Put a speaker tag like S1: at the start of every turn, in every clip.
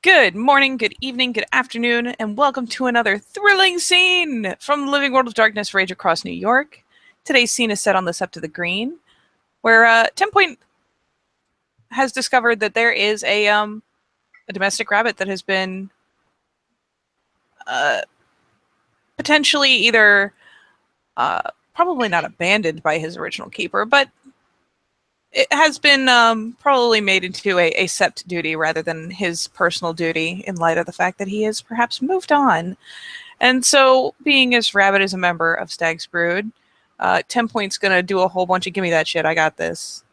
S1: Good morning, good evening, good afternoon, and welcome to another thrilling scene from the Living World of Darkness Rage Across New York. Today's scene is set on the Sept of the Green, where 10 Point has discovered that there is a domestic rabbit that has been uh, potentially either probably not abandoned by his original keeper, but it has been probably made into a sept duty rather than his personal duty in light of the fact that he has perhaps moved on. And so, being as Rabbit is a member of Stag's Brood, 10 Point's gonna do a whole bunch of gimme that shit, I got this.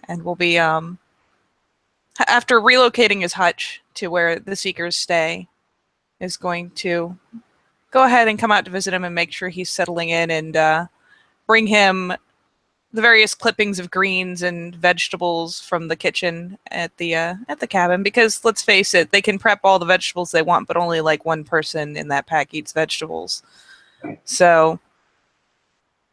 S1: And we'll be, after relocating his hutch to where the Seekers stay, is going to go ahead and come out to visit him and make sure he's settling in and bring him the various clippings of greens and vegetables from the kitchen at the cabin, because let's face it, they can prep all the vegetables they want, but only like one person in that pack eats vegetables. So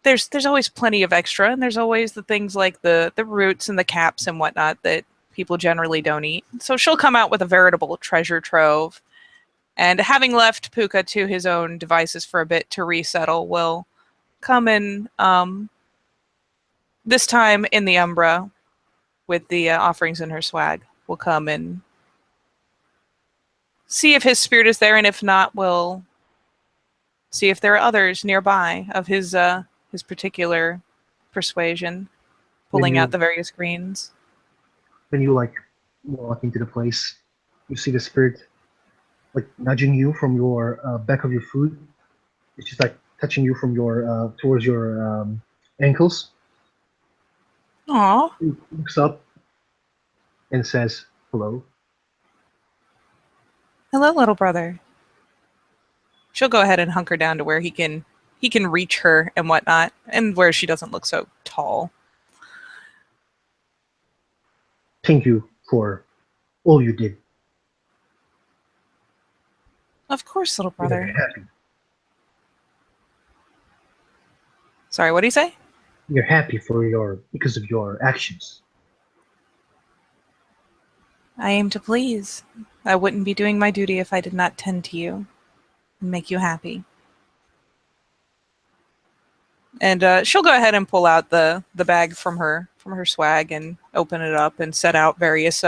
S1: there's always plenty of extra, and there's always the things like the roots and the caps and whatnot that people generally don't eat. So she'll come out with a veritable treasure trove, and having left Puka to his own devices for a bit to resettle, will come in this time in the Umbra with the offerings in her swag. Will come and see if his spirit is there, and if not, we'll see if there are others nearby of his particular persuasion,
S2: when
S1: pulling out
S2: you
S1: the various greens.
S2: when you like walk into the place, you see the spirit like nudging you from your back of your foot. It's just like touching you from your towards your ankles.
S1: Aw,
S2: He looks up and says hello.
S1: hello, little brother. She'll go ahead and hunker down to where he can reach her and whatnot, and where she doesn't look so tall.
S2: Thank you for all you did.
S1: Of course, little
S2: You're very
S1: brother.
S2: happy.
S1: Sorry, what do you say?
S2: You're happy for your because of your actions.
S1: I aim to please. I wouldn't be doing my duty if I did not tend to you and make you happy. And she'll go ahead and pull out the bag from her swag and open it up and set out various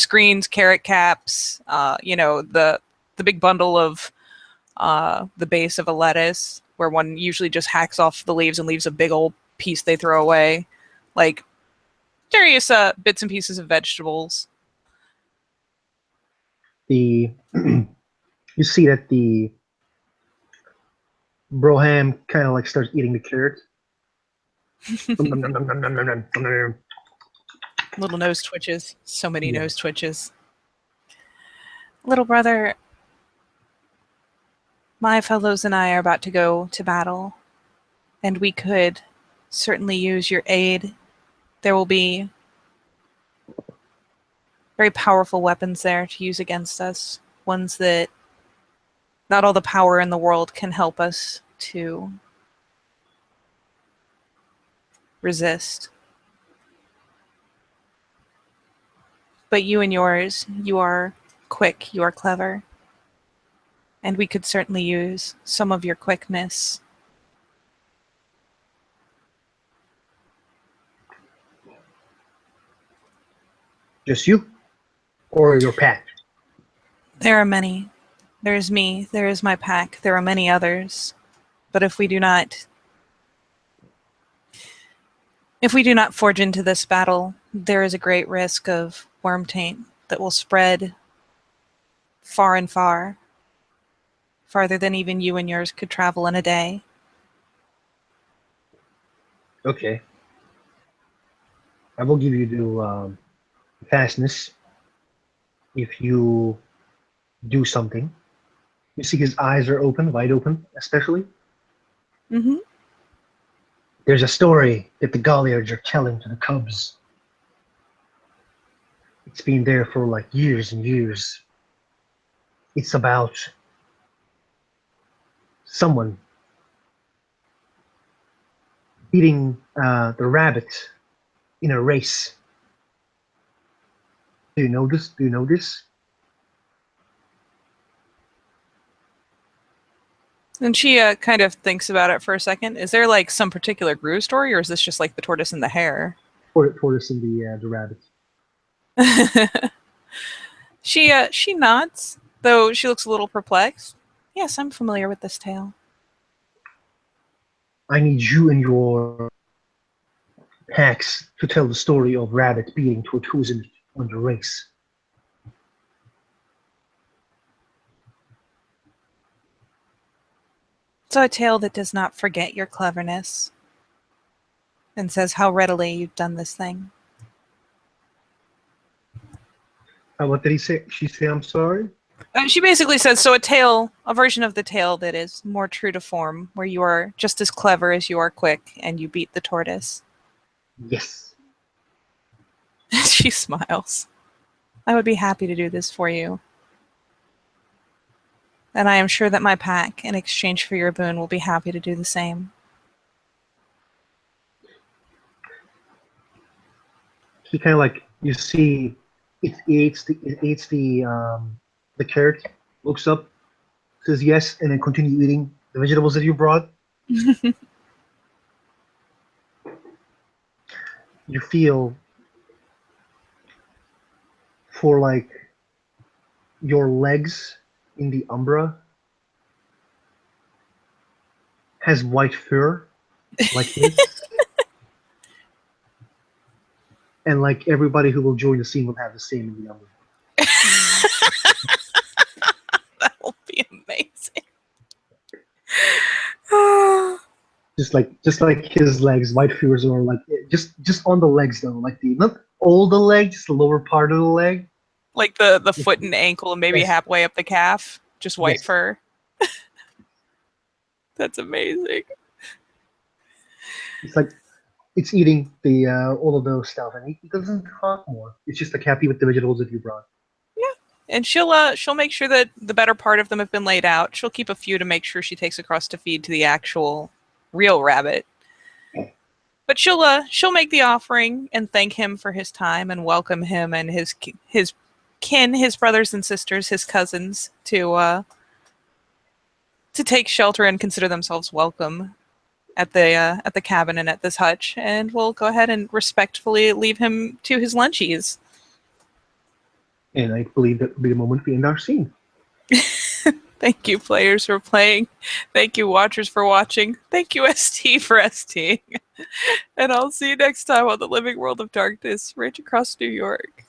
S1: greens, carrot caps, the big bundle of the base of a lettuce, where one usually just hacks off the leaves and leaves a big old piece they throw away, like various bits and pieces of vegetables.
S2: The you see that the Broham kind of like starts eating the carrot.
S1: Little nose twitches, so many
S2: Yeah.
S1: nose twitches. Little brother, my fellows and I are about to go to battle, and we could certainly use your aid. There will be very powerful weapons there to use against us, ones that not all the power in the world can help us to resist. But you and yours, you are quick, you are clever, and we could certainly use some of your quickness.
S2: Just you or your pack?
S1: There are many. There is me, there is my pack, there are many others. But if we do not forge into this battle, there is a great risk of worm taint that will spread far and far, farther than even you and yours could travel in a day.
S2: Okay. I will give you the fastness if you do something. You see his eyes are open, wide open, especially.
S1: Mm-hmm.
S2: There's a story that the Galliards are telling to the Cubs. It's been there for like years and years. It's about someone beating the rabbit in a race. Do you know this? Do you know this?
S1: And she kind of thinks about it for a second. Is there like some particular Gru story, or is this just like the tortoise and the hare?
S2: Tortoise and the rabbit.
S1: She nods, though she looks a little perplexed. Yes, I'm familiar with this tale.
S2: I need you and your packs to tell the story of Rabbit beating Tortoise in the race.
S1: So a tale that does not forget your cleverness and says how readily you've done this thing.
S2: What did he say? She say, I'm sorry?
S1: She basically says, so a version of the tale that is more true to form, where you are just as clever as you are quick, and you beat the tortoise.
S2: Yes.
S1: She smiles. I would be happy to do this for you. And I am sure that my pack, in exchange for your boon, will be happy to do the same.
S2: He kind of like, you see, it eats the carrot, looks up, says yes, and then continue eating the vegetables that you brought. You feel for like your legs in the umbra has white fur like his. And like everybody who will join the scene will have the same in the umbra.
S1: That will be amazing.
S2: just like his legs, white furs are like just on the legs though, like the not all the legs, just the lower part of the leg.
S1: Like the foot and ankle and maybe
S2: Yes.
S1: halfway up the calf, just white
S2: Yes.
S1: fur. That's amazing.
S2: It's like it's eating the all of those stuff, and he doesn't talk more. It's just like happy with the vegetables that you brought.
S1: Yeah, and she'll make sure that the better part of them have been laid out. She'll keep a few to make sure she takes across to feed to the actual real rabbit. But she'll make the offering and thank him for his time and welcome him and his kin, his brothers and sisters, his cousins to take shelter and consider themselves welcome at the cabin and at this hutch, and we'll go ahead and respectfully leave him to his lunchies.
S2: And I believe that will be the moment we end our scene.
S1: Thank you, players, for playing. Thank you, watchers, for watching. Thank you, ST, for STing. And I'll see you next time on the Living World of Darkness, right across New York.